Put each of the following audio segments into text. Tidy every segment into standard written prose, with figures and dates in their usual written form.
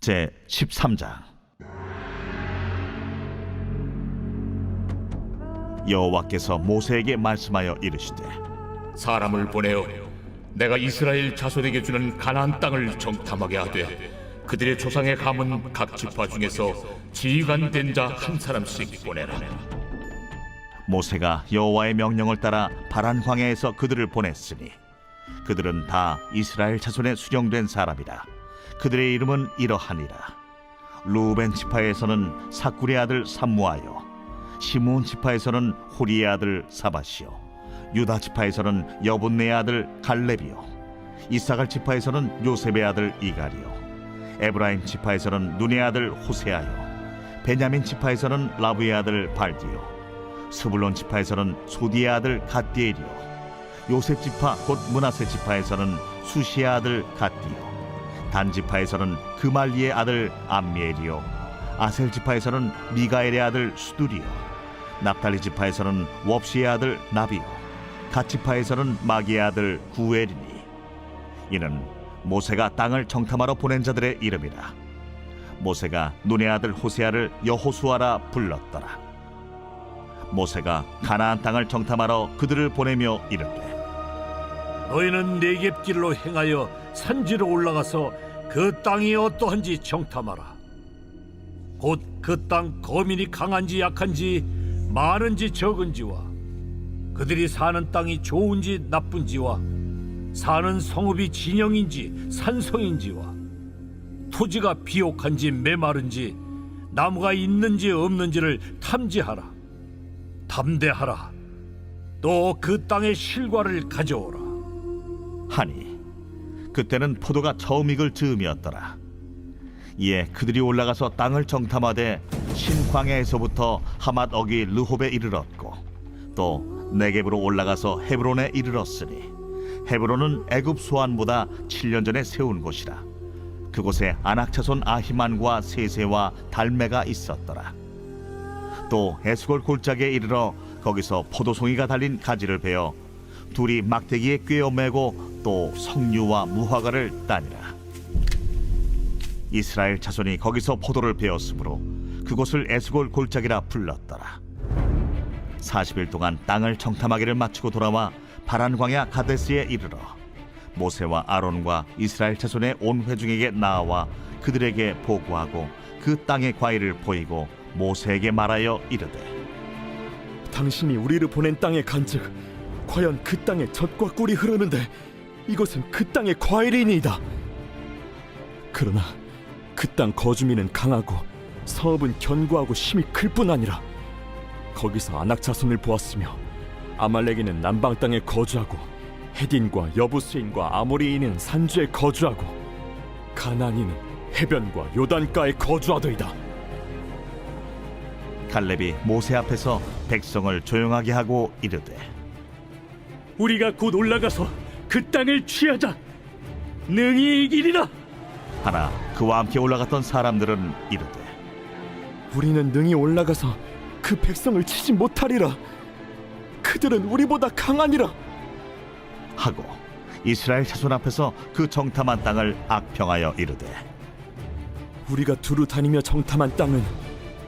제 13장. 여호와께서 모세에게 말씀하여 이르시되, 사람을 보내어 내가 이스라엘 자손에게 주는 가나안 땅을 정탐하게 하되 그들의 조상의 가문 각 지파 중에서 지휘관 된 자 한 사람씩 보내라. 모세가 여호와의 명령을 따라 바란 광야에서 그들을 보냈으니 그들은 다 이스라엘 자손에 수령된 사람이라. 그들의 이름은 이러하니라. 루벤 지파에서는 사쿨의 아들 삼무하여, 시므온 지파에서는 호리의 아들 사밧이요, 유다 지파에서는 여분네의 아들 갈렙이요, 이사갈 지파에서는 요셉의 아들 이갈이요, 에브라임 지파에서는 눈의 아들 호세아요, 베냐민 지파에서는 라브의 아들 발디요, 스불론 지파에서는 소디의 아들 갓디엘이요, 요셉 지파 곧 므낫세 지파에서는 수시의 아들 갓디요, 단 지파에서는 그말리의 아들 암미엘이요, 아셀 지파에서는 미가엘의 아들 수두리요, 납달리 지파에서는 웁시의 아들 나비요, 갓 지파에서는 마기의 아들 구엘이니 이는 모세가 땅을 정탐하러 보낸 자들의 이름이라. 모세가 눈의 아들 호세아를 여호수아라 불렀더라. 모세가 가나안 땅을 정탐하러 그들을 보내며 이르되, 너희는 네겝길로 행하여 산지로 올라가서 그 땅이 어떠한지 정탐하라. 곧 그 땅 거민이 강한지 약한지 많은지 적은지와 그들이 사는 땅이 좋은지 나쁜지와 사는 성읍이 진영인지 산성인지와 토지가 비옥한지 메마른지 나무가 있는지 없는지를 탐지하라. 담대하라. 또 그 땅의 실과를 가져오라. 하니 그때는 포도가 처음 익을 즈음이었더라. 이에 그들이 올라가서 땅을 정탐하되 신광야에서부터 하맛 어기 르홉에 이르렀고 또 네겝으로 올라가서 헤브론에 이르렀으니 헤브론은 애굽 소안보다 7년 전에 세운 곳이라. 그곳에 아낙 자손 아히만과 세세와 달메가 있었더라. 또 에스골 골짜기에 이르러 거기서 포도송이가 달린 가지를 베어 둘이 막대기에 꿰어 매고 또 석류와 무화과를 따니라. 이스라엘 자손이 거기서 포도를 베었으므로 그곳을 에스골 골짜기라 불렀더라. 40일 동안 땅을 정탐하기를 마치고 돌아와 바란 광야 가데스에 이르러 모세와 아론과 이스라엘 자손의 온 회중에게 나아와 그들에게 보고하고 그 땅의 과일을 보이고 모세에게 말하여 이르되, 당신이 우리를 보낸 땅에 간즉 과연 그 땅에 젖과 꿀이 흐르는데 이것은 그 땅의 과일이니이다. 그러나 그 땅 거주민은 강하고 성읍은 견고하고 힘이 클 뿐 아니라 거기서 아낙 자손을 보았으며 아말렉인은 남방 땅에 거주하고 헤딘과 여부스인과 아모리인은 산주에 거주하고 가나안인은 해변과 요단가에 거주하더이다. 갈렙이 모세 앞에서 백성을 조용하게 하고 이르되, 우리가 곧 올라가서 그 땅을 취하자. 능히 이기리라. 하나 그와 함께 올라갔던 사람들은 이르되, 우리는 능히 올라가서 그 백성을 치지 못하리라. 그들은 우리보다 강하니라. 하고 이스라엘 자손 앞에서 그 정탐한 땅을 악평하여 이르되, 우리가 두루 다니며 정탐한 땅은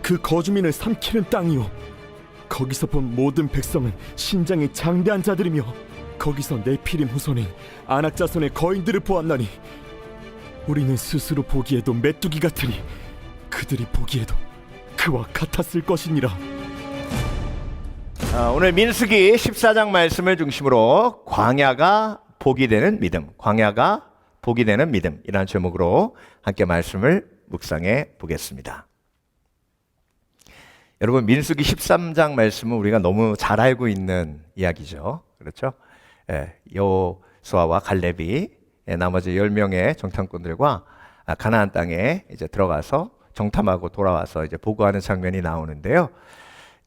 그 거주민을 삼키는 땅이요 거기서 본 모든 백성은 신장이 장대한 자들이며 거기서 네피림 후손인 아낙 자손의 거인들을 보았나니 우리는 스스로 보기에도 메뚜기 같으니 그들이 보기에도 그와 같았을 것이니라. 오늘 민수기 14장 말씀을 중심으로 광야가 복이 되는 믿음, 광야가 복이 되는 믿음이라는 제목으로 함께 말씀을 묵상해 보겠습니다. 여러분, 민수기 13장 말씀은 우리가 너무 잘 알고 있는 이야기죠. 그렇죠? 여호수아와 갈렙이 나머지 10명의 정탐꾼들과 가나안 땅에 이제 들어가서 정탐하고 돌아와서 이제 보고하는 장면이 나오는데요.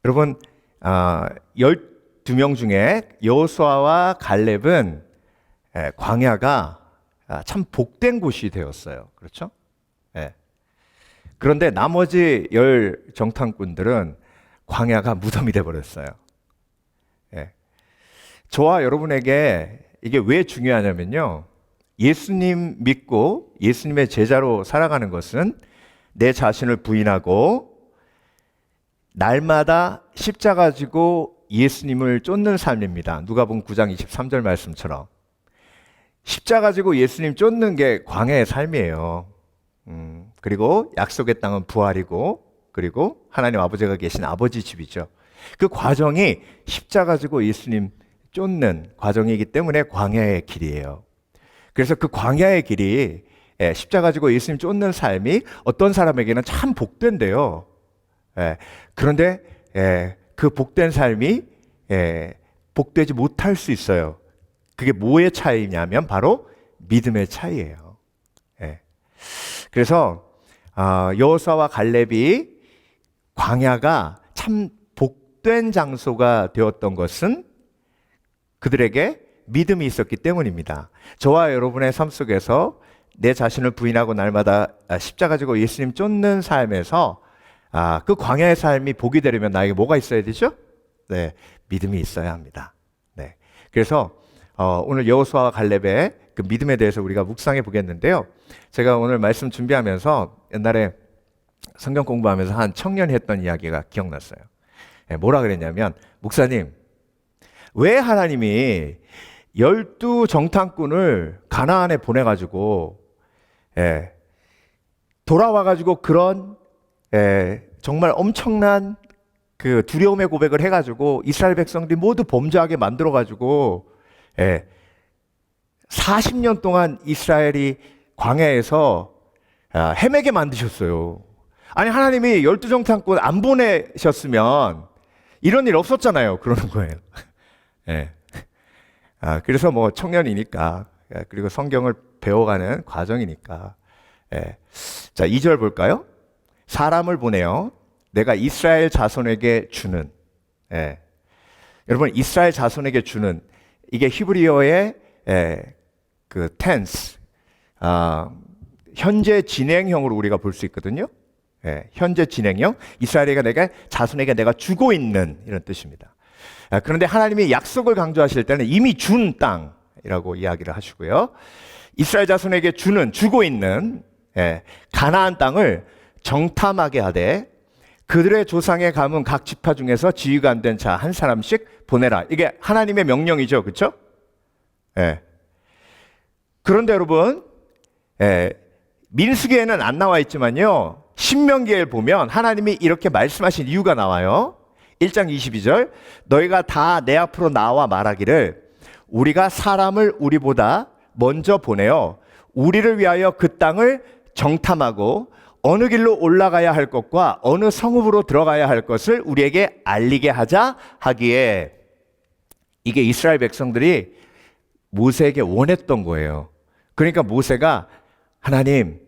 여러분, 12명 중에 여호수아와 갈렙은 광야가 참 복된 곳이 되었어요. 그렇죠? 그런데 나머지 10 정탐꾼들은 광야가 무덤이 되어버렸어요. 저와 여러분에게 이게 왜 중요하냐면요, 예수님 믿고 예수님의 제자로 살아가는 것은 내 자신을 부인하고 날마다 십자가 지고 예수님을 쫓는 삶입니다. 누가복음 9장 23절 말씀처럼 십자가 지고 예수님 쫓는 게 광야의 삶이에요. 그리고 약속의 땅은 부활이고 그리고 하나님 아버지가 계신 아버지 집이죠. 그 과정이 십자가 지고 예수님 쫓는 과정이기 때문에 광야의 길이에요. 그래서 그 광야의 길이 십자가 지고 예수님 쫓는 삶이 어떤 사람에게는 참 복된데요. 그런데 그 복된 삶이 복되지 못할 수 있어요. 그게 뭐의 차이냐면 바로 믿음의 차이예요. 그래서 여호수아와 갈렙이 광야가 참 복된 장소가 되었던 것은 그들에게 믿음이 있었기 때문입니다. 저와 여러분의 삶 속에서 내 자신을 부인하고 날마다 십자가 지고 예수님 쫓는 삶에서 그 광야의 삶이 복이 되려면 나에게 뭐가 있어야 되죠? 네, 믿음이 있어야 합니다. 네, 그래서 오늘 여호수아와 갈렙의 그 믿음에 대해서 우리가 묵상해 보겠는데요. 제가 오늘 말씀 준비하면서 옛날에 성경 공부하면서 한 청년이 했던 이야기가 기억났어요. 뭐라 그랬냐면, 목사님, 왜 하나님이 12 정탐꾼을 가나안에 보내가지고 돌아와가지고 그런 정말 엄청난 그 두려움의 고백을 해가지고 이스라엘 백성들이 모두 범죄하게 만들어가지고 40년 동안 이스라엘이 광야에서 헤매게 만드셨어요. 아니, 하나님이 12 정탐꾼 안 보내셨으면 이런 일 없었잖아요. 그러는 거예요. 그래서 뭐 청년이니까, 그리고 성경을 배워가는 과정이니까. 자, 2절 볼까요? 사람을 보내어 내가 이스라엘 자손에게 주는. 여러분, 이스라엘 자손에게 주는, 이게 히브리어의 그 tense, 현재 진행형으로 우리가 볼 수 있거든요. 현재 진행형, 이스라엘에게 내가 자손에게 내가 주고 있는, 이런 뜻입니다. 그런데 하나님이 약속을 강조하실 때는 이미 준 땅이라고 이야기를 하시고요. 이스라엘 자손에게 주고 있는 가나안 땅을 정탐하게 하되 그들의 조상의 가문 각 지파 중에서 지위가 안 된 자 한 사람씩 보내라. 이게 하나님의 명령이죠. 그렇죠? 그런데 여러분, 민수기에는 안 나와 있지만요, 신명기에 보면 하나님이 이렇게 말씀하신 이유가 나와요. 1장 22절, 너희가 다 내 앞으로 나와 말하기를 우리가 사람을 우리보다 먼저 보내어 우리를 위하여 그 땅을 정탐하고 어느 길로 올라가야 할 것과 어느 성읍으로 들어가야 할 것을 우리에게 알리게 하자 하기에, 이게 이스라엘 백성들이 모세에게 원했던 거예요. 그러니까 모세가, 하나님,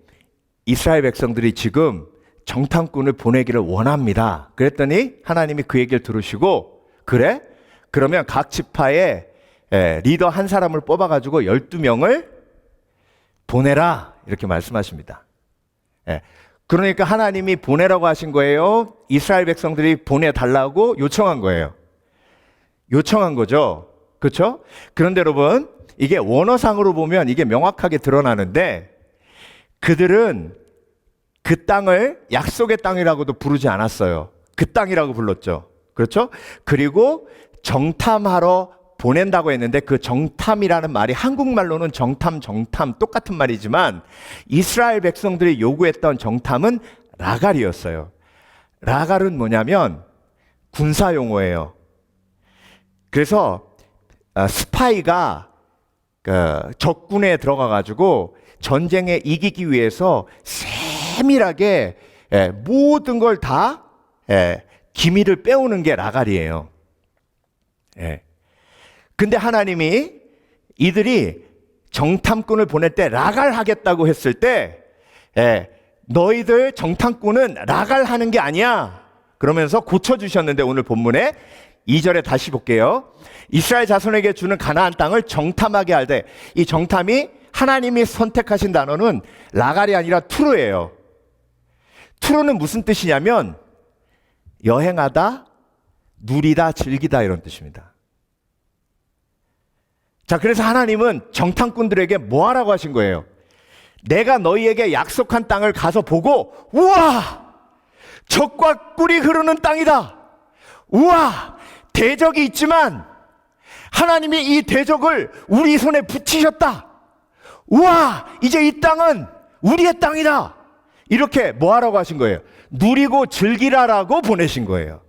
이스라엘 백성들이 지금 정탐꾼을 보내기를 원합니다. 그랬더니 하나님이 그 얘기를 들으시고, 그래? 그러면 각 지파에 리더 한 사람을 뽑아가지고 12명을 보내라, 이렇게 말씀하십니다. 그러니까 하나님이 보내라고 하신 거예요? 이스라엘 백성들이 보내달라고 요청한 거예요? 요청한 거죠. 그렇죠? 그런데 여러분, 이게 원어상으로 보면 이게 명확하게 드러나는데, 그들은 그 땅을 약속의 땅이라고도 부르지 않았어요. 그 땅이라고 불렀죠. 그렇죠? 그리고 정탐하러 보낸다고 했는데, 그 정탐이라는 말이 한국말로는 정탐 똑같은 말이지만 이스라엘 백성들이 요구했던 정탐은 라갈이었어요. 라갈은 뭐냐면 군사 용어예요. 그래서 스파이가 적군에 들어가가지고 전쟁에 이기기 위해서 세밀하게 모든 걸 다 기밀을 빼오는 게 라갈이에요. 근데 하나님이 이들이 정탐꾼을 보낼 때 라갈 하겠다고 했을 때, 너희들 정탐꾼은 라갈 하는 게 아니야, 그러면서 고쳐주셨는데, 오늘 본문에 2절에 다시 볼게요. 이스라엘 자손에게 주는 가나안 땅을 정탐하게 할 때, 이 정탐이 하나님이 선택하신 단어는 라갈이 아니라 투르예요. 투르는 무슨 뜻이냐면 여행하다, 누리다, 즐기다, 이런 뜻입니다. 자, 그래서 하나님은 정탐꾼들에게 뭐 하라고 하신 거예요? 내가 너희에게 약속한 땅을 가서 보고, 우와! 젖과 꿀이 흐르는 땅이다. 우와! 대적이 있지만 하나님이 이 대적을 우리 손에 붙이셨다. 우와! 이제 이 땅은 우리의 땅이다. 이렇게 뭐 하라고 하신 거예요? 누리고 즐기라라고 보내신 거예요.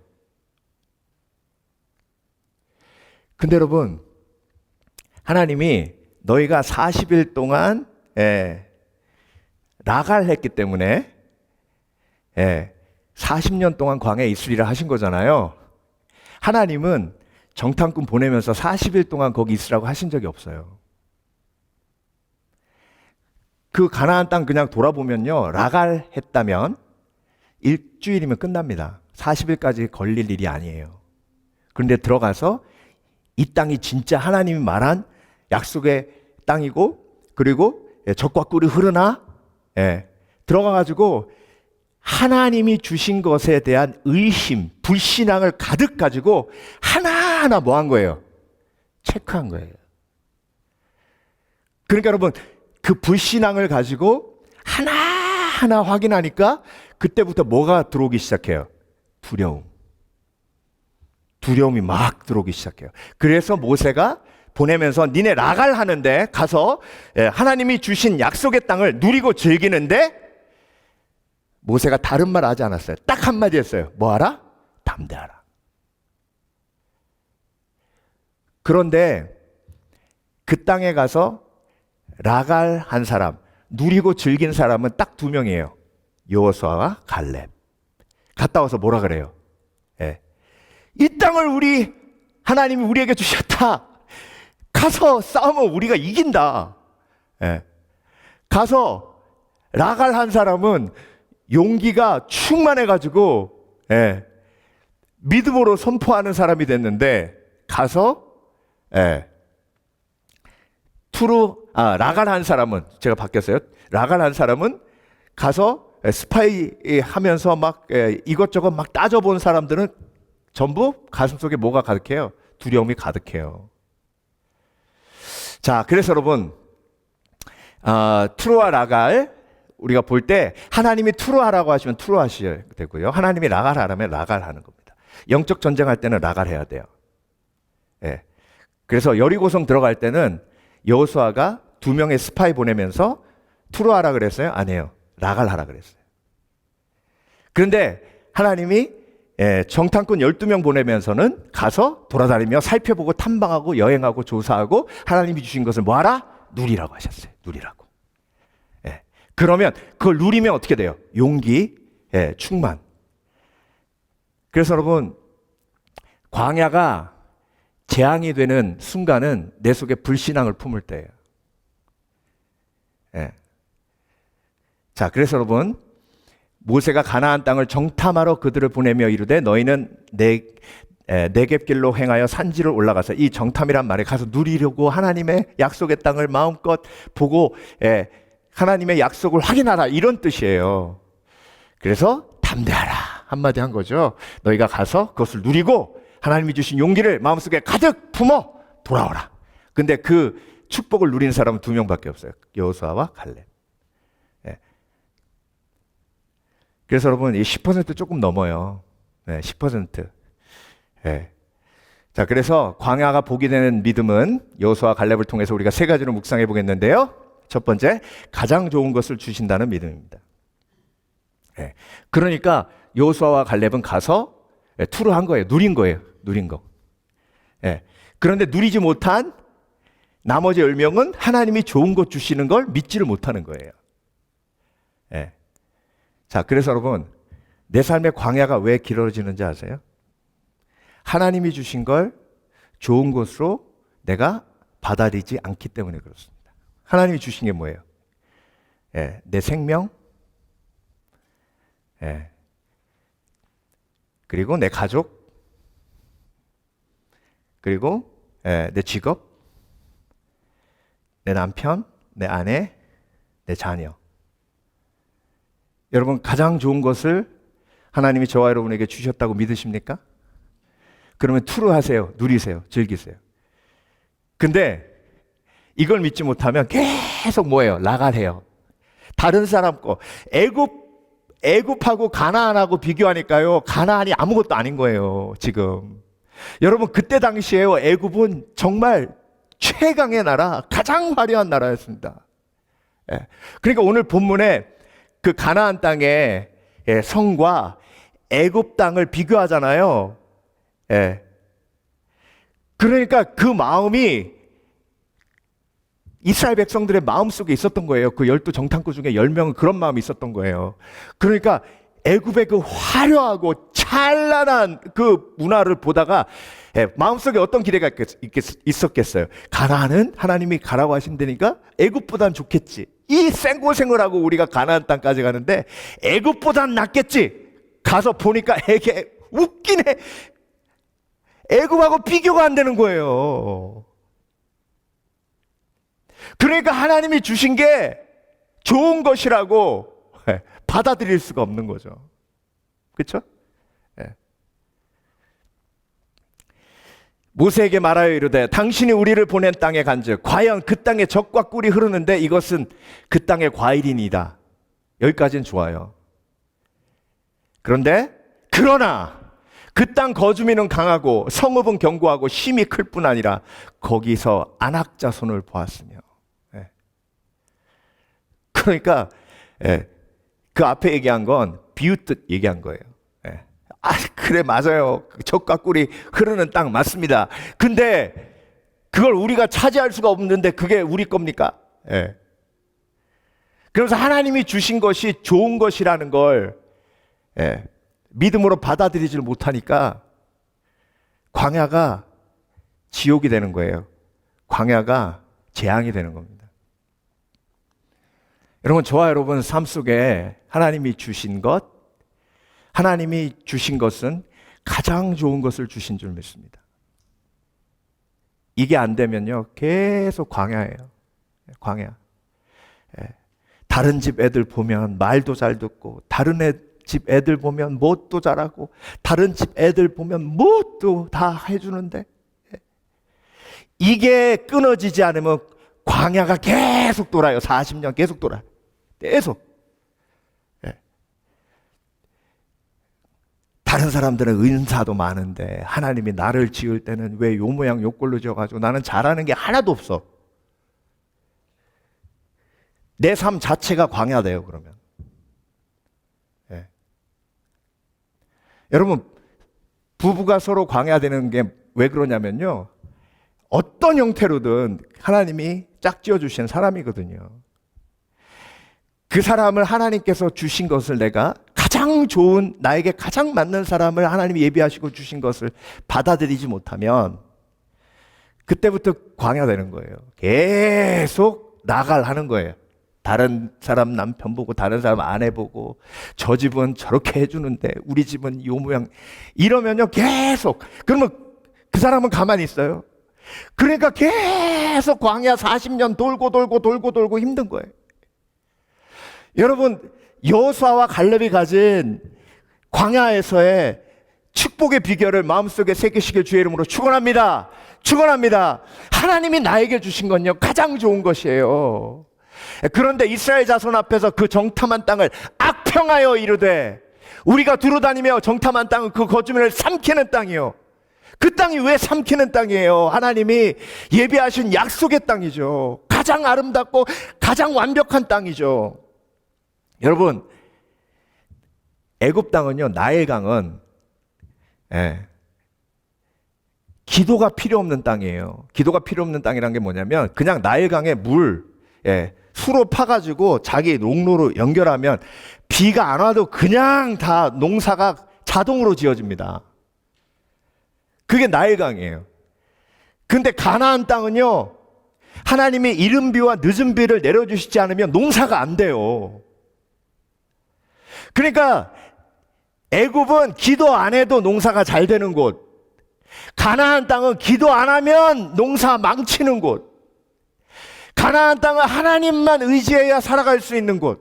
근데 여러분, 하나님이 너희가 40일 동안 나갈했기 때문에 40년 동안 광야에 있으리라 하신 거잖아요. 하나님은 정탐꾼 보내면서 40일 동안 거기 있으라고 하신 적이 없어요. 그 가나안 땅 그냥 돌아보면요, 라갈했다면 일주일이면 끝납니다. 40일까지 걸릴 일이 아니에요. 그런데 들어가서 이 땅이 진짜 하나님이 말한 약속의 땅이고, 그리고 젖과 꿀이 흐르나 들어가가지고 하나님이 주신 것에 대한 의심, 불신앙을 가득 가지고 하나하나 뭐 한 거예요? 체크한 거예요. 그러니까 여러분, 그 불신앙을 가지고 하나하나 확인하니까 그때부터 뭐가 들어오기 시작해요? 두려움. 두려움이 막 들어오기 시작해요. 그래서 모세가 보내면서 니네 라갈 하는데 가서 하나님이 주신 약속의 땅을 누리고 즐기는데, 모세가 다른 말 하지 않았어요. 딱 한마디 했어요. 뭐 하라? 담대하라. 그런데 그 땅에 가서 라갈 한 사람, 누리고 즐긴 사람은 딱 2명이에요. 여호수아와 갈렙. 갔다 와서 뭐라 그래요? 이 땅을 하나님이 우리에게 주셨다. 가서 싸우면 우리가 이긴다. 가서 라갈 한 사람은 용기가 충만해가지고 믿음으로 선포하는 사람이 됐는데, 가서 라갈 한 사람은, 제가 바뀌었어요. 라갈 한 사람은 가서 스파이 하면서 막 이것저것 막 따져본 사람들은 전부 가슴속에 뭐가 가득해요? 두려움이 가득해요. 자, 그래서 여러분, 트루와 라갈, 우리가 볼 때 하나님이 트루하라고 하시면 트루하셔야 되고요, 하나님이 라갈 하라면 라갈 하는 겁니다. 영적 전쟁할 때는 라갈 해야 돼요. 그래서 여리고성 들어갈 때는 여호수아가 2명의 스파이 보내면서 트루하라 그랬어요? 아니에요. 라갈 하라 그랬어요. 그런데 하나님이 정탐꾼 12명 보내면서는 가서 돌아다니며 살펴보고 탐방하고 여행하고 조사하고 하나님이 주신 것을 뭐하라? 누리라고 하셨어요. 누리라고. 그러면 그걸 누리면 어떻게 돼요? 용기, 충만. 그래서 여러분, 광야가 재앙이 되는 순간은 내 속에 불신앙을 품을 때예요. 자, 그래서 여러분, 모세가 가나안 땅을 정탐하러 그들을 보내며 이르되 너희는 네겝길로 행하여 산지를 올라가서, 이 정탐이란 말에 가서 누리려고 하나님의 약속의 땅을 마음껏 보고 하나님의 약속을 확인하라, 이런 뜻이에요. 그래서 담대하라 한마디 한 거죠. 너희가 가서 그것을 누리고 하나님이 주신 용기를 마음속에 가득 품어 돌아오라. 근데 그 축복을 누린 사람은 2명밖에 없어요. 여호수아와 갈렙. 그래서 여러분, 이 10% 조금 넘어요. 10%. 자, 그래서 광야가 복이 되는 믿음은 여호수아와 갈렙을 통해서 우리가 3가지로 묵상해 보겠는데요. 첫 번째, 가장 좋은 것을 주신다는 믿음입니다. 그러니까 여호수아와 갈렙은 가서 투르한 거예요. 누린 거예요. 누린 거. 그런데 누리지 못한 나머지 10명은 하나님이 좋은 것 주시는 걸 믿지를 못하는 거예요. 자, 그래서 여러분, 내 삶의 광야가 왜 길어지는지 아세요? 하나님이 주신 걸 좋은 것으로 내가 받아들이지 않기 때문에 그렇습니다. 하나님이 주신 게 뭐예요? 내 생명, 그리고 내 가족, 그리고 내 직업, 내 남편, 내 아내, 내 자녀. 여러분, 가장 좋은 것을 하나님이 저와 여러분에게 주셨다고 믿으십니까? 그러면 투르하세요. 누리세요. 즐기세요. 근데 이걸 믿지 못하면 계속 뭐예요? 나가래요. 다른 사람 거. 애굽하고 가나안하고 비교하니까요. 가나안이 아무것도 아닌 거예요, 지금. 여러분, 그때 당시에요. 애굽은 정말 최강의 나라, 가장 화려한 나라였습니다. 예. 그러니까 오늘 본문에 그 가나안 땅의 성과 애굽 땅을 비교하잖아요. 예. 그러니까 그 마음이 이스라엘 백성들의 마음속에 있었던 거예요. 그 12정탐꾼 중에 10명은 그런 마음이 있었던 거예요. 그러니까 애굽의 그 화려하고 찬란한 그 문화를 보다가 마음속에 어떤 기대가 있었겠어요. 가나안은 하나님이 가라고 하신다니까 애굽보단 좋겠지. 이 생고생을 하고 우리가 가나안 땅까지 가는데 애굽보단 낫겠지. 가서 보니까 이게 웃기네. 애굽하고 비교가 안 되는 거예요. 그러니까 하나님이 주신 게 좋은 것이라고 받아들일 수가 없는 거죠. 그렇죠? 모세에게 말하여 이르되 당신이 우리를 보낸 땅에 간즉 과연 그 땅에 젖과 꿀이 흐르는데 이것은 그 땅의 과일이니이다. 여기까지는 좋아요. 그러나 그 땅 거주민은 강하고 성읍은 견고하고 힘이 클 뿐 아니라 거기서 안악자손을 보았으며. 그러니까 그 앞에 얘기한 건 비웃듯 얘기한 거예요. 그래 맞아요. 젖과 꿀이 흐르는 땅 맞습니다. 근데 그걸 우리가 차지할 수가 없는데 그게 우리 겁니까? 그래서 하나님이 주신 것이 좋은 것이라는 걸 믿음으로 받아들이질 못하니까 광야가 지옥이 되는 거예요. 광야가 재앙이 되는 겁니다. 여러분, 저와 여러분 삶 속에 하나님이 주신 것은 가장 좋은 것을 주신 줄 믿습니다. 이게 안 되면요, 계속 광야예요. 광야. 다른 집 애들 보면 말도 잘 듣고, 다른 집 애들 보면 뭣도 잘하고, 다른 집 애들 보면 뭣도 다 해주는데, 이게 끊어지지 않으면 광야가 계속 돌아요. 40년 계속 돌아요. 계속. 다른 사람들은 은사도 많은데 하나님이 나를 지을 때는 왜 요 모양 요 꼴로 지어가지고 나는 잘하는 게 하나도 없어. 내 삶 자체가 광야돼요. 그러면 여러분, 부부가 서로 광야되는 게 왜 그러냐면요, 어떤 형태로든 하나님이 짝지어 주신 사람이거든요. 그 사람을 하나님께서 주신 것을 내가 가장 좋은, 나에게 가장 맞는 사람을 하나님이 예비하시고 주신 것을 받아들이지 못하면 그때부터 광야되는 거예요. 계속 나가려는 거예요. 다른 사람 남편 보고 다른 사람 아내 보고, 저 집은 저렇게 해주는데 우리 집은 요 모양, 이러면요 계속. 그러면 그 사람은 가만히 있어요. 그러니까 계속 광야 40년 돌고 힘든 거예요. 여러분, 여호수아와 갈렙이 가진 광야에서의 축복의 비결을 마음속에 새기시길 주의 이름으로 축원합니다. 축원합니다. 하나님이 나에게 주신 건요 가장 좋은 것이에요. 그런데 이스라엘 자손 앞에서 그 정탐한 땅을 악평하여 이르되, 우리가 두루다니며 정탐한 땅은 그 거주민을 삼키는 땅이요. 그 땅이 왜 삼키는 땅이에요? 하나님이 예비하신 약속의 땅이죠. 가장 아름답고 가장 완벽한 땅이죠. 여러분, 애굽 땅은요, 나일강은 기도가 필요 없는 땅이에요. 기도가 필요 없는 땅이란 게 뭐냐면, 그냥 나일강에 물 수로 파가지고 자기 농로로 연결하면 비가 안 와도 그냥 다 농사가 자동으로 지어집니다. 그게 나일강이에요. 근데 가나안 땅은요, 하나님이 이른 비와 늦은 비를 내려주시지 않으면 농사가 안 돼요. 그러니까 애굽은 기도 안 해도 농사가 잘 되는 곳, 가나안 땅은 기도 안 하면 농사 망치는 곳, 가나안 땅은 하나님만 의지해야 살아갈 수 있는 곳,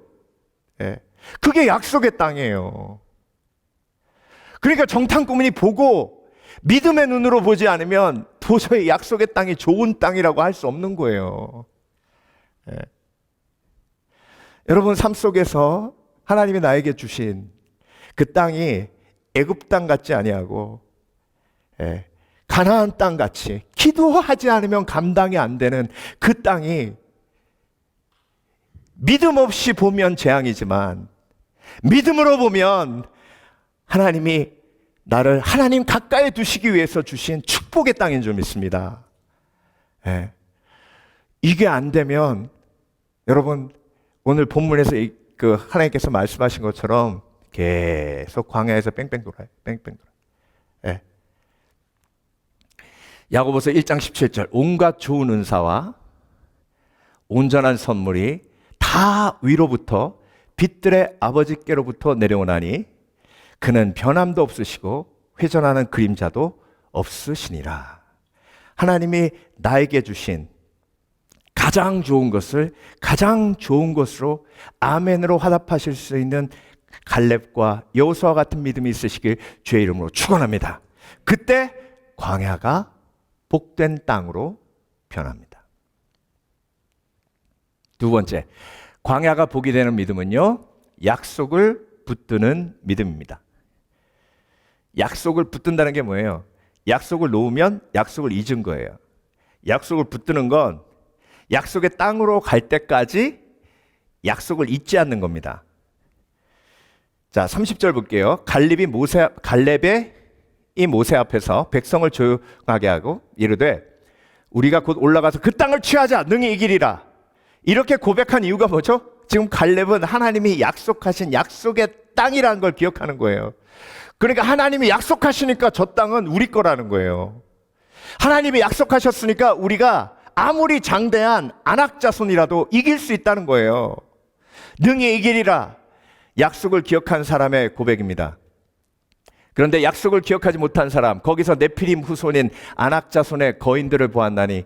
그게 약속의 땅이에요. 그러니까 정탐꾼이 보고 믿음의 눈으로 보지 않으면 도저히 약속의 땅이 좋은 땅이라고 할 수 없는 거예요. 예. 여러분 삶 속에서 하나님이 나에게 주신 그 땅이 애굽 땅 같지 아니하고 가나안 땅 같이 기도하지 않으면 감당이 안 되는 그 땅이 믿음 없이 보면 재앙이지만 믿음으로 보면 하나님이 나를 하나님 가까이 두시기 위해서 주신 축복의 땅인 줄 믿습니다. 이게 안 되면 여러분 오늘 본문에서 그 하나님께서 말씀하신 것처럼 계속 광야에서 뺑뺑 돌아요. 뺑뺑 돌아요. 야고보서 1장 17절 온갖 좋은 은사와 온전한 선물이 다 위로부터 빛들의 아버지께로부터 내려오나니 그는 변함도 없으시고 회전하는 그림자도 없으시니라. 하나님이 나에게 주신 가장 좋은 것을 가장 좋은 것으로 아멘으로 화답하실 수 있는 갈렙과 여호수아 같은 믿음이 있으시길 주의 이름으로 축원합니다. 그때 광야가 복된 땅으로 변합니다. 두 번째, 광야가 복이 되는 믿음은요, 약속을 붙드는 믿음입니다. 약속을 붙든다는 게 뭐예요? 약속을 놓으면 약속을 잊은 거예요. 약속을 붙드는 건 약속의 땅으로 갈 때까지 약속을 잊지 않는 겁니다. 자, 30절 볼게요. 갈렙이 이 모세 앞에서 백성을 조용하게 하고 이르되 우리가 곧 올라가서 그 땅을 취하자 능히 이기리라. 이렇게 고백한 이유가 뭐죠? 지금 갈렙은 하나님이 약속하신 약속의 땅이라는 걸 기억하는 거예요. 그러니까 하나님이 약속하시니까 저 땅은 우리 거라는 거예요. 하나님이 약속하셨으니까 우리가 아무리 장대한 안악자손이라도 이길 수 있다는 거예요. 능히 이기리라. 약속을 기억한 사람의 고백입니다. 그런데 약속을 기억하지 못한 사람, 거기서 네피림 후손인 안악자손의 거인들을 보았나니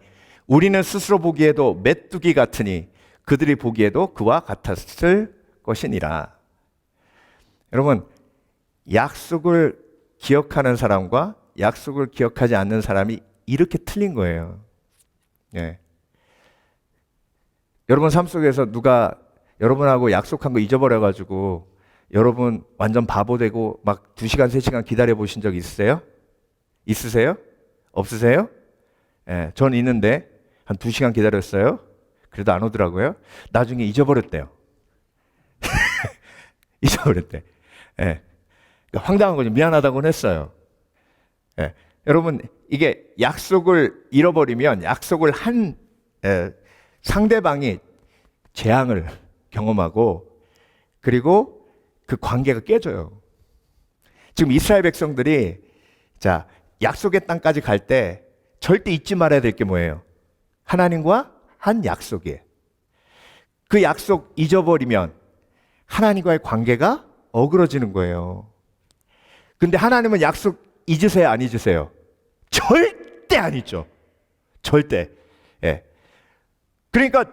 우리는 스스로 보기에도 메뚜기 같으니 그들이 보기에도 그와 같았을 것이니라. 여러분, 약속을 기억하는 사람과 약속을 기억하지 않는 사람이 이렇게 틀린 거예요. 예. 여러분 삶 속에서 누가 여러분하고 약속한 거 잊어버려가지고 여러분 완전 바보 되고 막 2시간, 3시간 기다려 보신 적 있으세요? 있으세요? 없으세요? 예, 전 있는데 한 2시간 기다렸어요. 그래도 안 오더라고요. 나중에 잊어버렸대요. 잊어버렸대. 예. 그러니까 황당한 거죠. 미안하다고는 했어요. 예. 여러분, 이게 약속을 잃어버리면 약속을 한 상대방이 재앙을 경험하고 그리고 그 관계가 깨져요. 지금 이스라엘 백성들이 자, 약속의 땅까지 갈 때 절대 잊지 말아야 될 게 뭐예요? 하나님과 한 약속이에요. 그 약속 잊어버리면 하나님과의 관계가 어그러지는 거예요. 근데 하나님은 약속 잊으세요, 안 잊으세요? 절대 안 잊죠. 절대. 예. 그러니까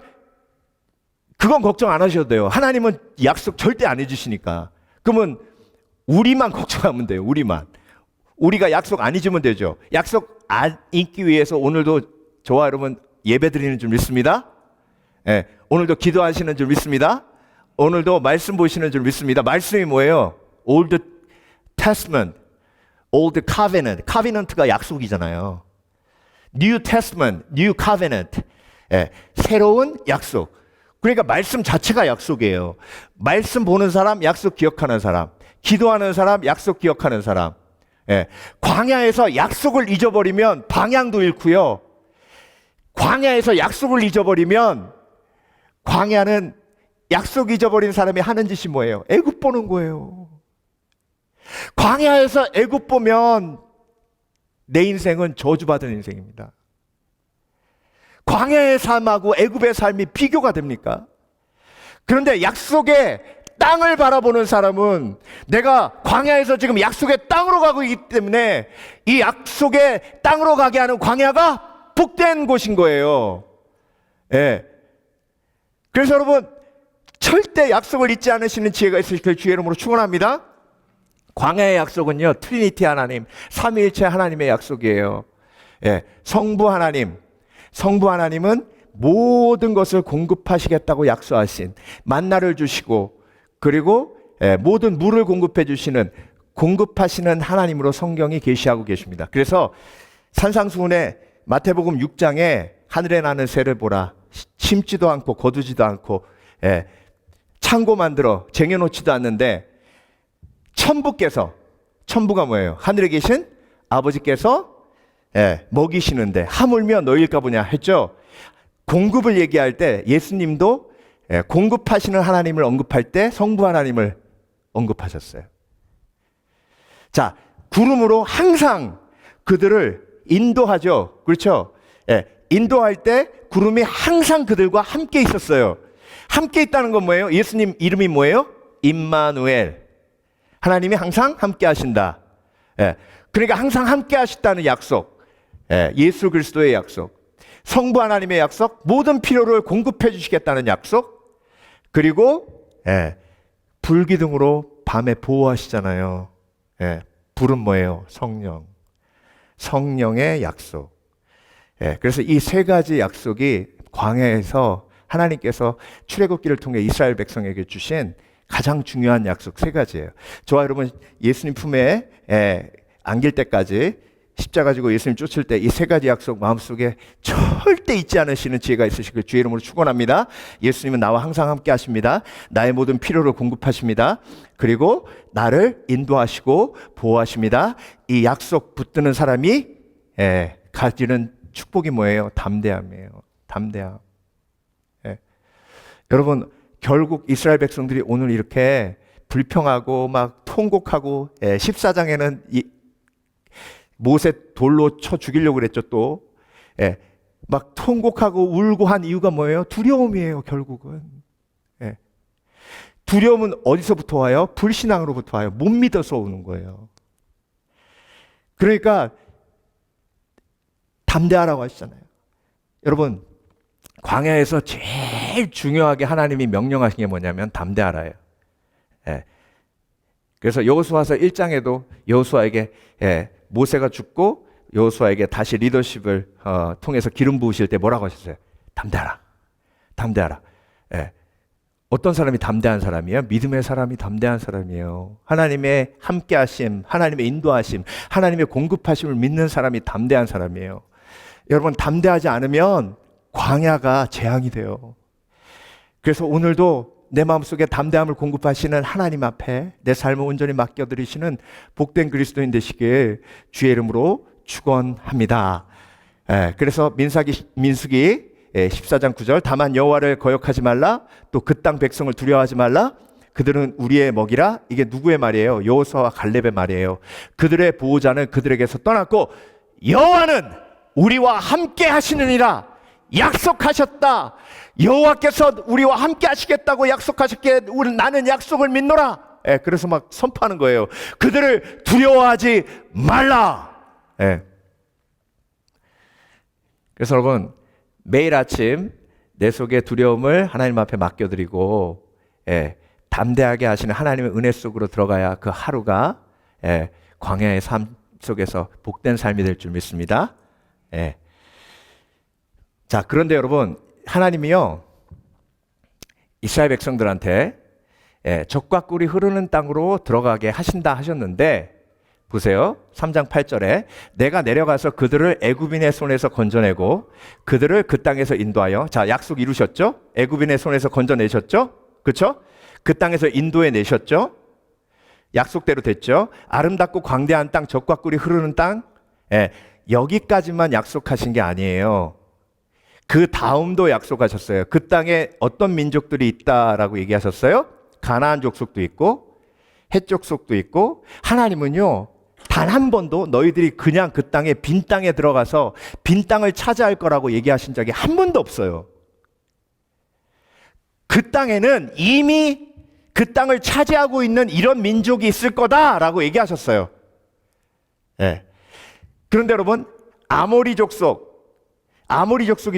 그건 걱정 안 하셔도 돼요. 하나님은 약속 절대 안 해주시니까. 그러면 우리만 걱정하면 돼요. 우리가 약속 안 잊으면 되죠. 약속 안 잊기 위해서 오늘도 저와 여러분 예배 드리는 줄 믿습니다. 예, 오늘도 기도하시는 줄 믿습니다. 오늘도 말씀 보시는 줄 믿습니다. 말씀이 뭐예요? Old Testament, Old Covenant. Covenant가 약속이잖아요. New Testament, New Covenant. 예, 새로운 약속. 그러니까 말씀 자체가 약속이에요. 말씀 보는 사람, 약속 기억하는 사람. 기도하는 사람, 약속 기억하는 사람. 예, 광야에서 약속을 잊어버리면 방향도 잃고요. 광야에서 약속을 잊어버리면 광야는 약속 잊어버린 사람이 하는 짓이 뭐예요? 애굽 보는 거예요. 광야에서 애굽 보면 내 인생은 저주받은 인생입니다. 광야의 삶하고 애굽의 삶이 비교가 됩니까? 그런데 약속의 땅을 바라보는 사람은 내가 광야에서 지금 약속의 땅으로 가고 있기 때문에 이 약속의 땅으로 가게 하는 광야가 복된 곳인 거예요. 예. 그래서 여러분 절대 약속을 잊지 않으시는 지혜가 있으시길 주의 이름으로 축원합니다. 광야의 약속은요 트리니티 하나님, 삼위일체 하나님의 약속이에요. 성부 하나님은 모든 것을 공급하시겠다고 약속하신 만나를 주시고 그리고 모든 물을 공급하시는 하나님으로 성경이 계시하고 계십니다. 그래서 산상수훈의 마태복음 6장에 하늘에 나는 새를 보라 심지도 않고 거두지도 않고 창고 만들어 쟁여놓지도 않는데 천부가 뭐예요? 하늘에 계신 아버지께서 먹이시는데 하물며 너희일까 보냐 했죠. 공급을 얘기할 때 예수님도 공급하시는 하나님을 언급할 때 성부 하나님을 언급하셨어요. 자, 구름으로 항상 그들을 인도하죠. 그렇죠? 인도할 때 구름이 항상 그들과 함께 있었어요. 함께 있다는 건 뭐예요? 예수님 이름이 뭐예요? 임마누엘. 하나님이 항상 함께 하신다. 그러니까 항상 함께 하시다는 약속. 예수 그리스도의 약속. 성부 하나님의 약속. 모든 필요를 공급해 주시겠다는 약속. 그리고 불기둥으로 밤에 보호하시잖아요. 불은 뭐예요? 성령의 약속. 그래서 이 세 가지 약속이 광야에서 하나님께서 출애굽기를 통해 이스라엘 백성에게 주신 가장 중요한 약속 세 가지예요. 저와 여러분 예수님 품에 안길 때까지 십자가 지고 예수님 쫓을 때 이 세 가지 약속 마음속에 절대 잊지 않으시는 지혜가 있으시길 주의 이름으로 축원합니다. 예수님은 나와 항상 함께 하십니다. 나의 모든 필요를 공급하십니다. 그리고 나를 인도하시고 보호하십니다. 이 약속 붙드는 사람이 가지는 축복이 뭐예요? 담대함이에요. 담대함. 여러분 결국 이스라엘 백성들이 오늘 이렇게 불평하고 막 통곡하고 14장에는 모세 돌로 쳐 죽이려고 그랬죠. 또 막 통곡하고 울고 한 이유가 뭐예요? 두려움이에요. 결국은 두려움은 어디서부터 와요? 불신앙으로부터 와요. 못 믿어서 오는 거예요. 그러니까 담대하라고 하시잖아요. 여러분 광야에서 제일 중요하게 하나님이 명령하신 게 뭐냐면 담대하라예요. 그래서 여호수아서 1장에도 여호수아에게 모세가 죽고 여호수아에게 다시 리더십을 통해서 기름 부으실 때 뭐라고 하셨어요? 담대하라. 어떤 사람이 담대한 사람이에요? 믿음의 사람이 담대한 사람이에요. 하나님의 함께하심, 하나님의 인도하심, 하나님의 공급하심을 믿는 사람이 담대한 사람이에요. 여러분 담대하지 않으면 광야가 재앙이 돼요. 그래서 오늘도 내 마음속에 담대함을 공급하시는 하나님 앞에 내 삶을 온전히 맡겨드리시는 복된 그리스도인 되시길 주의 이름으로 축원합니다. 그래서 민수기 14장 9절 다만 여호와를 거역하지 말라 또 그 땅 백성을 두려워하지 말라 그들은 우리의 먹이라. 이게 누구의 말이에요? 여호수아와 갈렙의 말이에요. 그들의 보호자는 그들에게서 떠났고 여호와는 우리와 함께 하시느니라 약속하셨다. 여호와께서 우리와 함께 하시겠다고 약속하셨기에 나는 약속을 믿노라. 그래서 막 선포하는 거예요. 그들을 두려워하지 말라. 그래서 여러분 매일 아침 내 속의 두려움을 하나님 앞에 맡겨드리고 담대하게 하시는 하나님의 은혜 속으로 들어가야 그 하루가 광야의 삶 속에서 복된 삶이 될 줄 믿습니다. 자, 그런데 여러분 하나님이요 이스라엘 백성들한테 젖과 꿀이 흐르는 땅으로 들어가게 하신다 하셨는데 보세요. 3장 8절에 내가 내려가서 그들을 애굽인의 손에서 건져내고 그들을 그 땅에서 인도하여. 자, 약속 이루셨죠? 애굽인의 손에서 건져내셨죠? 그렇죠? 그 땅에서 인도해 내셨죠? 약속대로 됐죠? 아름답고 광대한 땅, 젖과 꿀이 흐르는 땅. 여기까지만 약속하신 게 아니에요. 그 다음도 약속하셨어요. 그 땅에 어떤 민족들이 있다라고 얘기하셨어요? 가나안 족속도 있고 헷 족속도 있고. 하나님은요 단 한 번도 너희들이 그냥 그 땅에 빈 땅에 들어가서 빈 땅을 차지할 거라고 얘기하신 적이 한 번도 없어요. 그 땅에는 이미 그 땅을 차지하고 있는 이런 민족이 있을 거다라고 얘기하셨어요. 그런데 여러분 아모리 족속이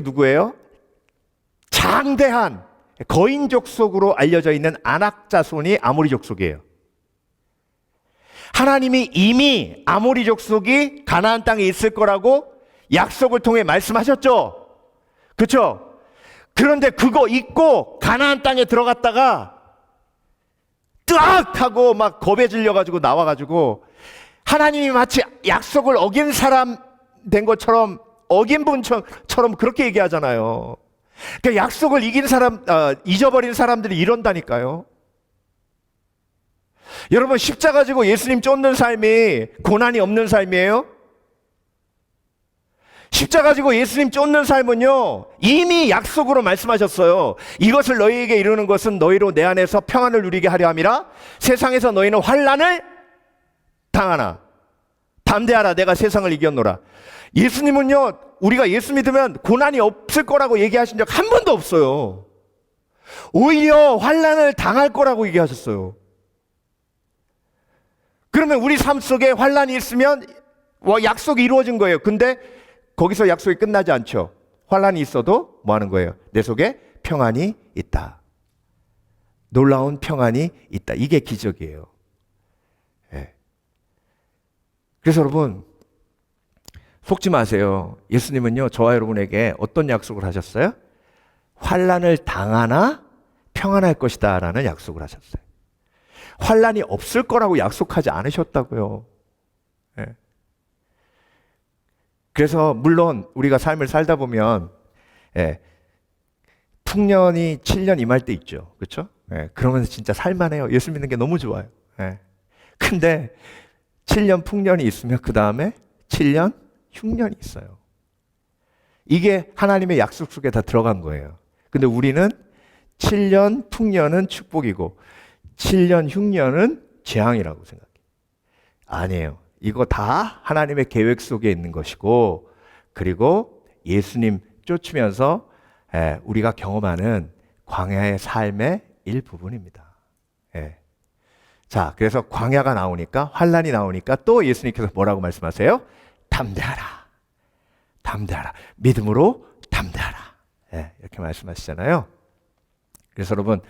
누구예요? 장대한 거인 족속으로 알려져 있는 아낙 자손이 아모리 족속이에요. 하나님이 이미 아모리 족속이 가나안 땅에 있을 거라고 약속을 통해 말씀하셨죠. 그렇죠? 그런데 그거 잊고 가나안 땅에 들어갔다가 뜨악 하고 막 겁에 질려가지고 나와가지고 하나님이 마치 약속을 어긴 사람 된 것처럼 어긴 분처럼 그렇게 얘기하잖아요. 그러니까 약속을 잊어버린 사람들이 이런다니까요. 여러분, 십자가 지고 예수님 쫓는 삶이 고난이 없는 삶이에요? 십자가 지고 예수님 쫓는 삶은요, 이미 약속으로 말씀하셨어요. 이것을 너희에게 이루는 것은 너희로 내 안에서 평안을 누리게 하려 함이라. 세상에서 너희는 환난을 당하나 담대하라, 내가 세상을 이겼노라. 예수님은요, 우리가 예수 믿으면 고난이 없을 거라고 얘기하신 적 한 번도 없어요. 오히려 환난을 당할 거라고 얘기하셨어요. 그러면 우리 삶 속에 환난이 있으면 약속이 이루어진 거예요. 근데 거기서 약속이 끝나지 않죠. 환난이 있어도 뭐 하는 거예요? 내 속에 평안이 있다. 놀라운 평안이 있다. 이게 기적이에요. 네. 그래서 여러분, 속지 마세요. 예수님은요, 저와 여러분에게 어떤 약속을 하셨어요? 환난을 당하나 평안할 것이다 라는 약속을 하셨어요. 환난이 없을 거라고 약속하지 않으셨다고요. 네. 그래서 물론 우리가 삶을 살다 보면 풍년이 7년 임할 때 있죠. 그렇죠? 그러면서 진짜 살만해요. 예수 믿는 게 너무 좋아요. 근데 7년 풍년이 있으면 그 다음에 7년 흉년이 있어요. 이게 하나님의 약속 속에 다 들어간 거예요. 근데 우리는 7년 풍년은 축복이고 7년 흉년은 재앙이라고 생각해요. 아니에요. 이거 다 하나님의 계획 속에 있는 것이고, 그리고 예수님 쫓으면서 우리가 경험하는 광야의 삶의 일부분입니다. 자, 그래서 광야가 나오니까, 환난이 나오니까 또 예수님께서 뭐라고 말씀하세요? 담대하라. 담대하라. 믿음으로 담대하라. 이렇게 말씀하시잖아요. 그래서 여러분,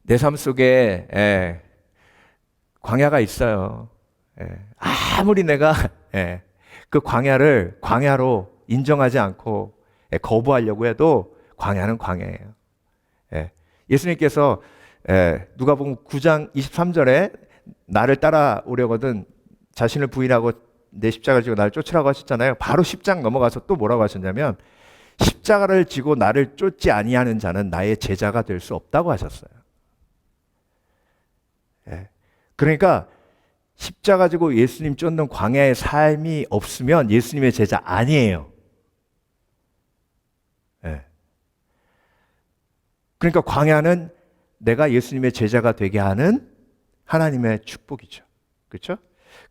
내 삶 속에 광야가 있어요. 아무리 내가 그 광야를 광야로 인정하지 않고 거부하려고 해도 광야는 광야예요. 예수님께서 누가복음 9장 23절에 나를 따라오려거든 자신을 부인하고 내 십자가를 지고 나를 쫓으라고 하셨잖아요. 바로 10장 넘어가서 또 뭐라고 하셨냐면 십자가를 지고 나를 쫓지 아니하는 자는 나의 제자가 될 수 없다고 하셨어요. 그러니까 십자가 지고 예수님 쫓는 광야의 삶이 없으면 예수님의 제자 아니에요. 그러니까 광야는 내가 예수님의 제자가 되게 하는 하나님의 축복이죠. 그렇죠?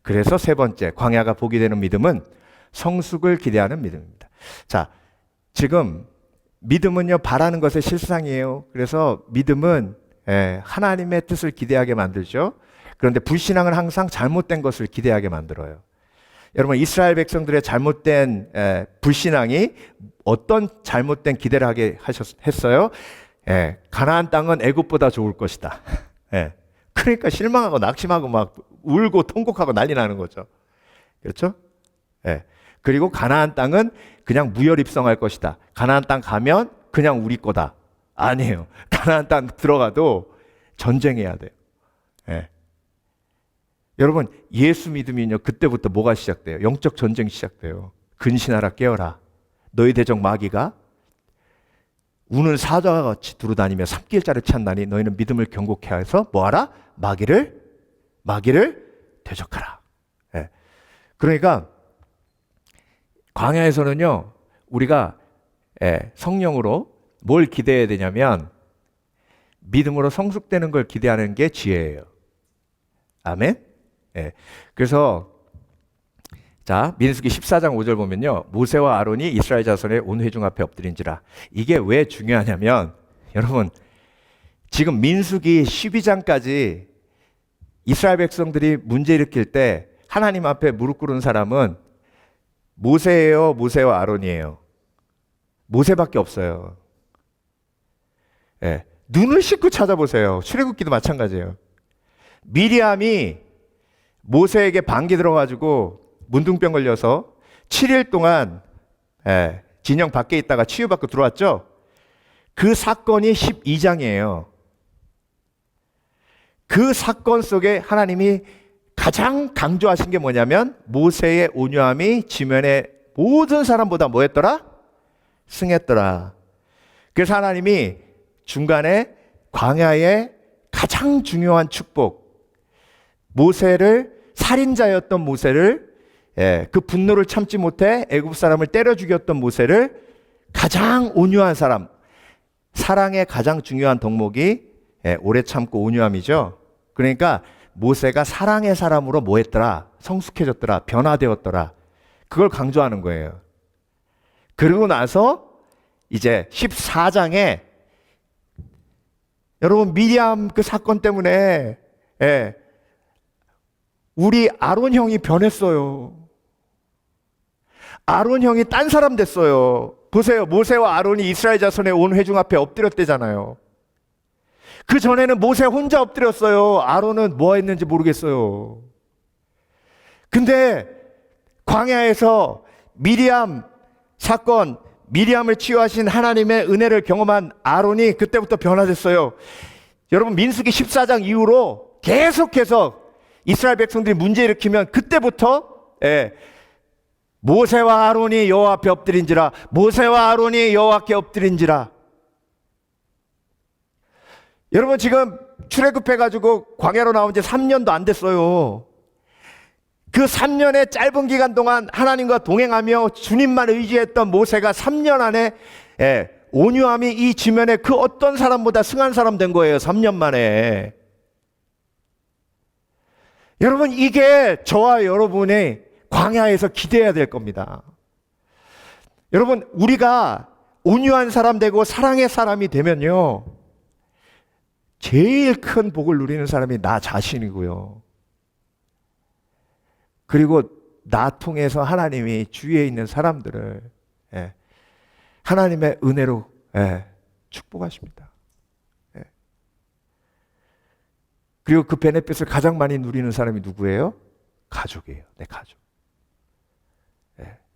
그래서 세 번째, 광야가 복이 되는 믿음은 성숙을 기대하는 믿음입니다. 자, 지금 믿음은요, 바라는 것의 실상이에요. 그래서 믿음은 하나님의 뜻을 기대하게 만들죠. 그런데 불신앙은 항상 잘못된 것을 기대하게 만들어요. 여러분, 이스라엘 백성들의 잘못된 불신앙이 어떤 잘못된 기대를 하게 했어요? 가나안 땅은 애굽보다 좋을 것이다. 그러니까 실망하고 낙심하고 막 울고 통곡하고 난리 나는 거죠. 그렇죠? 그리고 가나안 땅은 그냥 무혈 입성할 것이다. 가나안 땅 가면 그냥 우리 거다. 아니에요. 가나안 땅 들어가도 전쟁해야 돼요. 여러분, 예수 믿으면요, 그때부터 뭐가 시작돼요? 영적 전쟁이 시작돼요. 근신하라, 깨어라. 너희 대적 마귀가 우는 사자와 같이 두루다니며 삼킬자를 찾나니 너희는 믿음을 견고케 해서 뭐하라? 마귀를 대적하라. 그러니까 광야에서는요, 우리가 성령으로 뭘 기대해야 되냐면 믿음으로 성숙되는 걸 기대하는 게 지혜예요. 아멘. 그래서 자, 민수기 14장 5절 보면요, 모세와 아론이 이스라엘 자손의 온 회중 앞에 엎드린지라. 이게 왜 중요하냐면, 여러분, 지금 민수기 12장까지 이스라엘 백성들이 문제 일으킬 때 하나님 앞에 무릎 꿇은 사람은 모세예요, 모세와 아론이에요? 모세밖에 없어요. 눈을 씻고 찾아보세요. 출애굽기도 마찬가지예요. 미리암이 모세에게 반기 들어가지고 문둥병 걸려서 7일 동안 진영 밖에 있다가 치유받고 들어왔죠? 그 사건이 12장이에요. 그 사건 속에 하나님이 가장 강조하신 게 뭐냐면 모세의 온유함이 지면의 모든 사람보다 뭐 했더라? 승했더라. 그래서 하나님이 중간에 광야의 가장 중요한 축복, 모세를, 살인자였던 모세를, 그 분노를 참지 못해 애굽 사람을 때려 죽였던 모세를 가장 온유한 사람, 사랑의 가장 중요한 덕목이 오래 참고 온유함이죠. 그러니까 모세가 사랑의 사람으로 뭐 했더라? 성숙해졌더라, 변화되었더라. 그걸 강조하는 거예요. 그리고 나서 이제 14장에 여러분 미리암 그 사건 때문에 우리 아론 형이 변했어요. 아론 형이 딴 사람 됐어요. 보세요. 모세와 아론이 이스라엘 자손의 온 회중 앞에 엎드렸대잖아요. 그 전에는 모세 혼자 엎드렸어요. 아론은 뭐 했는지 모르겠어요. 근데 광야에서 미리암 사건, 미리암을 치유하신 하나님의 은혜를 경험한 아론이 그때부터 변화됐어요. 여러분 민수기 14장 이후로 계속해서 이스라엘 백성들이 문제 일으키면 그때부터 모세와 아론이 여호와 앞에 엎드린지라, 모세와 아론이 여호와께 엎드린지라. 여러분 지금 출애굽해가지고 광야로 나온 지 3년도 안 됐어요. 그 3년의 짧은 기간 동안 하나님과 동행하며 주님만 의지했던 모세가 3년 안에 온유함이 이 지면에 그 어떤 사람보다 승한 사람 된 거예요. 3년 만에. 여러분 이게 저와 여러분의 광야에서 기대해야 될 겁니다. 여러분 우리가 온유한 사람 되고 사랑의 사람이 되면요, 제일 큰 복을 누리는 사람이 나 자신이고요. 그리고 나 통해서 하나님이 주위에 있는 사람들을 하나님의 은혜로 축복하십니다. 그리고 그 베네핏을 가장 많이 누리는 사람이 누구예요? 가족이에요. 내 가족.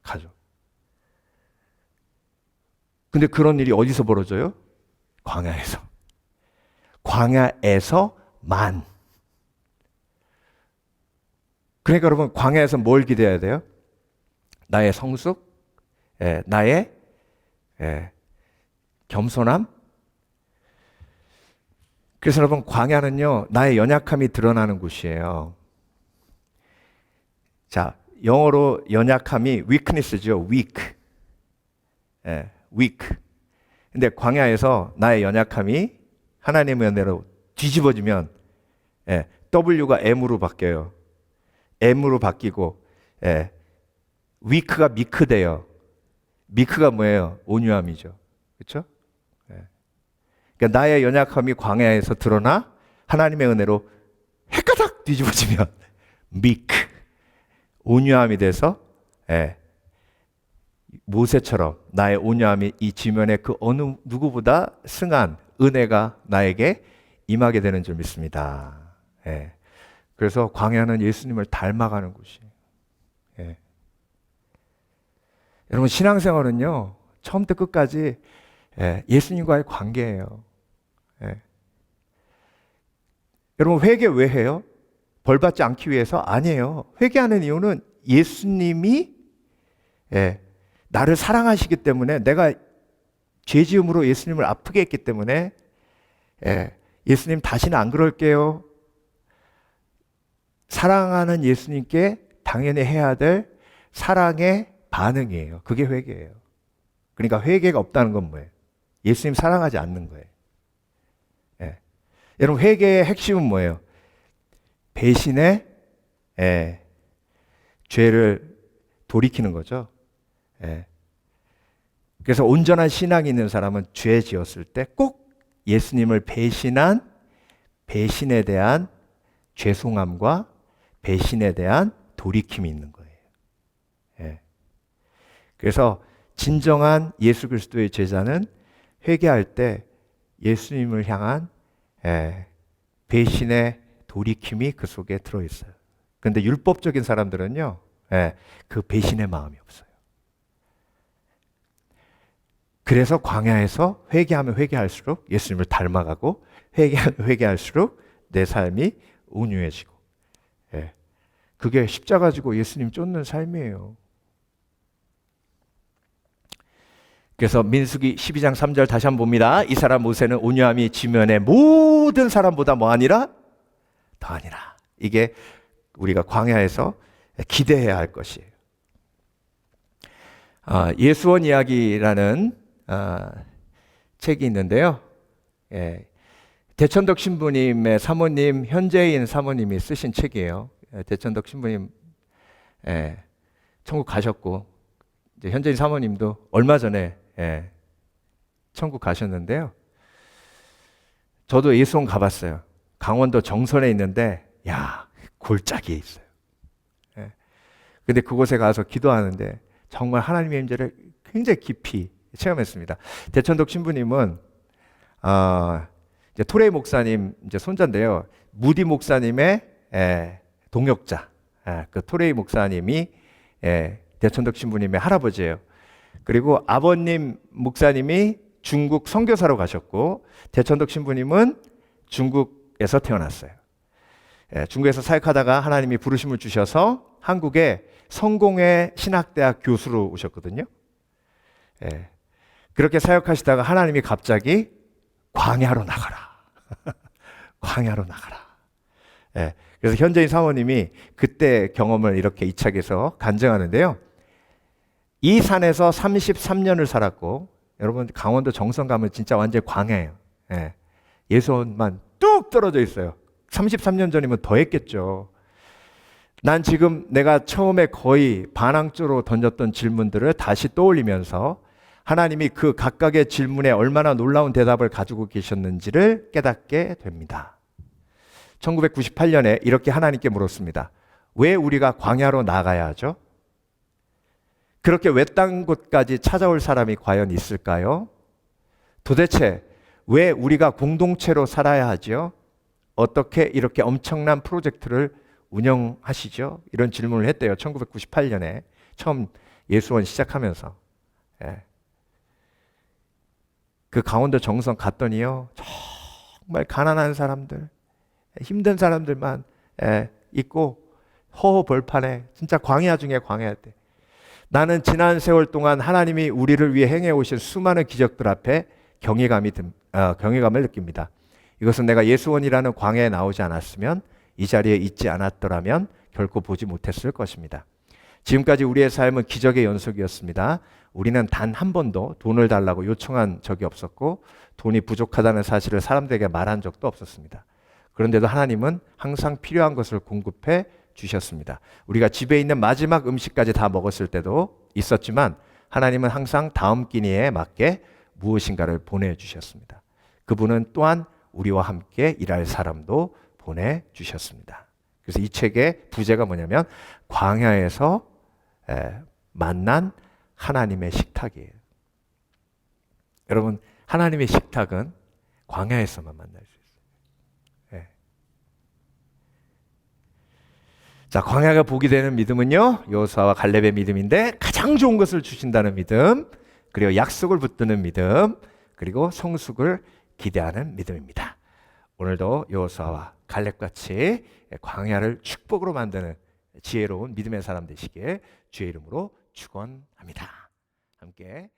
가족. 근데 그런 일이 어디서 벌어져요? 광야에서. 광야에서만. 그러니까 여러분 광야에서 뭘 기대해야 돼요? 나의 성숙, 나의 겸손함. 그래서 여러분 광야는요 나의 연약함이 드러나는 곳이에요. 자, 영어로 연약함이 weakness죠. weak. weak. 근데 광야에서 나의 연약함이 하나님의 은혜로 뒤집어지면 W가 M으로 바뀌어요. M으로 바뀌고 weak가 미크 돼요. 미크가 뭐예요? 온유함이죠. 그렇죠? 그러니까 나의 연약함이 광야에서 드러나 하나님의 은혜로 헷가닥 뒤집어지면 미크, 온유함이 돼서 모세처럼 나의 온유함이 이 지면에 그 어느 누구보다 승한 은혜가 나에게 임하게 되는 줄 믿습니다. 그래서 광야는 예수님을 닮아가는 곳이에요. 여러분 신앙생활은요 처음부터 끝까지 예수님과의 관계예요. 여러분 회개 왜 해요? 벌 받지 않기 위해서? 아니에요. 회개하는 이유는 예수님이 나를 사랑하시기 때문에, 내가 죄지음으로 예수님을 아프게 했기 때문에 예수님 다시는 안 그럴게요. 사랑하는 예수님께 당연히 해야 될 사랑의 반응이에요. 그게 회개예요. 그러니까 회개가 없다는 건 뭐예요? 예수님 사랑하지 않는 거예요. 여러분 회개의 핵심은 뭐예요? 배신의 죄를 돌이키는 거죠. 그래서 온전한 신앙이 있는 사람은 죄 지었을 때 꼭 예수님을 배신한 배신에 대한 죄송함과 배신에 대한 돌이킴이 있는 거예요. 그래서 진정한 예수 그리스도의 제자는 회개할 때 예수님을 향한 배신의 돌이킴이 그 속에 들어있어요. 그런데 율법적인 사람들은요 그 배신의 마음이 없어요. 그래서 광야에서 회개하면 회개할수록 예수님을 닮아가고 회개하면 회개할수록 내 삶이 온유해지고, 예. 그게 십자가 지고 예수님 쫓는 삶이에요. 그래서 민수기 12장 3절 다시 한번 봅니다. 이 사람 모세는 온유함이 지면의 모든 사람보다 뭐하니라? 더하니라. 이게 우리가 광야에서 기대해야 할 것이에요. 예수원 이야기라는 책이 있는데요. 예, 대천덕 신부님의 사모님, 현재인 사모님이 쓰신 책이에요. 대천덕 신부님 천국 가셨고, 이제 현재인 사모님도 얼마 전에 천국 가셨는데요. 저도 예수원 가봤어요. 강원도 정선에 있는데, 야, 골짜기에 있어요. 근데 그곳에 가서 기도하는데 정말 하나님의 임재를 굉장히 깊이 체험했습니다. 대천덕 신부님은 이제 토레이 목사님 이제 손자인데요. 무디 목사님의 동역자, 그 토레이 목사님이 대천덕 신부님의 할아버지예요. 그리고 아버님 목사님이 중국 선교사로 가셨고, 대천덕 신부님은 중국에서 태어났어요. 중국에서 사역하다가 하나님이 부르심을 주셔서 한국에 성공회 신학대학 교수로 오셨거든요. 그렇게 사역하시다가 하나님이 갑자기 광야로 나가라. 광야로 나가라. 그래서 현재인 사모님이 그때 경험을 이렇게 이 책에서 간증하는데요. 이 산에서 33년을 살았고, 여러분 강원도 정선 가면 진짜 완전 광야예요. 예수원만 뚝 떨어져 있어요. 33년 전이면 더 했겠죠. 난 지금 내가 처음에 거의 반항조로 던졌던 질문들을 다시 떠올리면서 하나님이 그 각각의 질문에 얼마나 놀라운 대답을 가지고 계셨는지를 깨닫게 됩니다. 1998년에 이렇게 하나님께 물었습니다. 왜 우리가 광야로 나가야 하죠? 그렇게 외딴 곳까지 찾아올 사람이 과연 있을까요? 도대체 왜 우리가 공동체로 살아야 하죠? 어떻게 이렇게 엄청난 프로젝트를 운영하시죠? 이런 질문을 했대요. 1998년에 처음 예수원 시작하면서. 그 강원도 정선 갔더니요, 정말 가난한 사람들, 힘든 사람들만 있고, 허허벌판에 진짜 광야 중에 광야였대. 나는 지난 세월 동안 하나님이 우리를 위해 행해 오신 수많은 기적들 앞에 경외감을 느낍니다. 이것은 내가 예수원이라는 광야에 나오지 않았으면, 이 자리에 있지 않았더라면 결코 보지 못했을 것입니다. 지금까지 우리의 삶은 기적의 연속이었습니다. 우리는 단 한 번도 돈을 달라고 요청한 적이 없었고, 돈이 부족하다는 사실을 사람들에게 말한 적도 없었습니다. 그런데도 하나님은 항상 필요한 것을 공급해 주셨습니다. 우리가 집에 있는 마지막 음식까지 다 먹었을 때도 있었지만, 하나님은 항상 다음 끼니에 맞게 무엇인가를 보내주셨습니다. 그분은 또한 우리와 함께 일할 사람도 보내주셨습니다. 그래서 이 책의 부제가 뭐냐면 광야에서 만난 하나님의 식탁이에요. 여러분, 하나님의 식탁은 광야에서만 만날 수 있어요. 자, 광야가 복이 되는 믿음은요, 여호수아와 갈렙의 믿음인데 가장 좋은 것을 주신다는 믿음, 그리고 약속을 붙드는 믿음, 그리고 성숙을 기대하는 믿음입니다. 오늘도 여호수아와 갈렙같이 광야를 축복으로 만드는 지혜로운 믿음의 사람 되시길 주의 이름으로 축원합니다. 함께